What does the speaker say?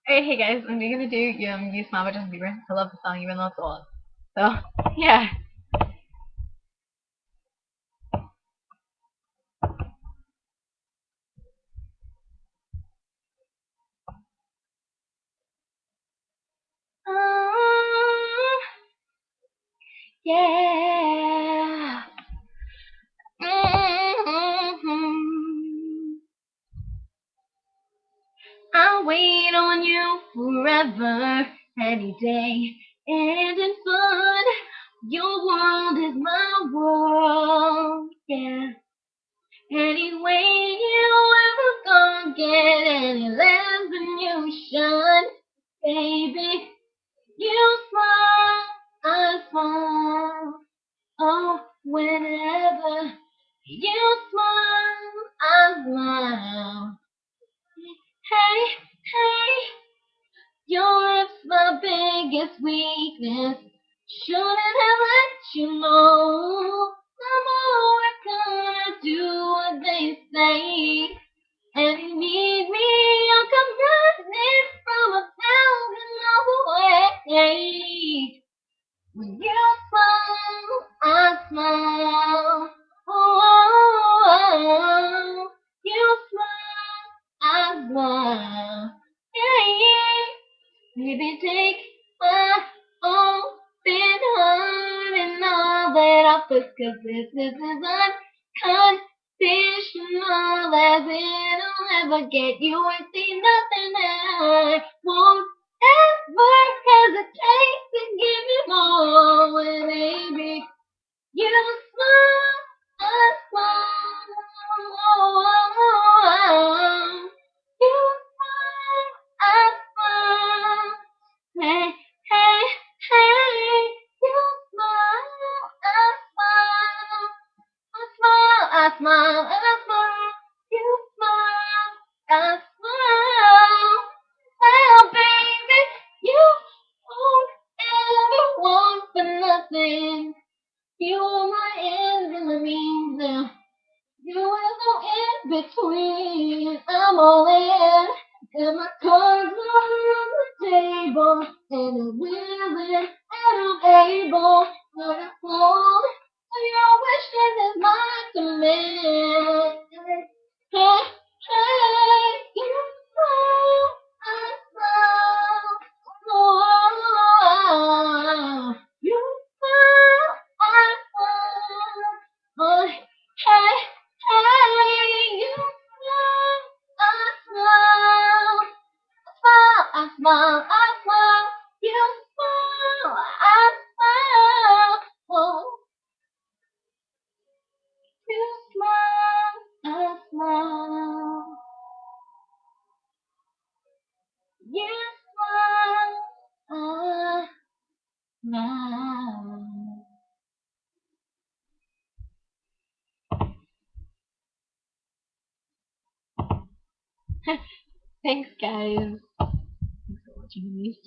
Alright, hey guys, I'm gonna do You Smile by Justin Bieber. I love the song even though it's old. So, yeah. Oh, yeah. Mm-hmm. I'll wait on you forever, any day, and in fun. Your world is my world, yeah. Anyway, you ever gonna get any less than you should, baby. You smile, I smile. Oh, whenever you smile, I smile. Hey, hey, your lips my biggest weakness. Shouldn't have let you know. I'm always gonna do what they say. And you need me, I'll come running from 1,000 miles away. When you smile, I smile. Oh, you smile, I smile. Yeah, yeah. Maybe take my open heart and all that I put, 'cause this is unconditional, as it'll ever get. You ain't seen nothing that I won't ever hesitate to give you more. And baby, you smile, I smile. You smile, I smile. Hey, hey, hey, you smile, I smile. I smile, I smile, I smile. You smile, I smile. Well, baby, you won't ever want for nothing. You are my end in the means now. You are no in between. I'm all in. And my cards are on the table. And I'm willing and I'm able. Gonna hold to your wishes is my command. Hey, hey, you smile, I smile. Oh, you smile, I smile. Oh, hey, hey, you smile, I smile. I smile, I smile. You smile, I smile. Oh, you smile, I smile. You smile, I smile. Thanks, guys. Thanks for watching these.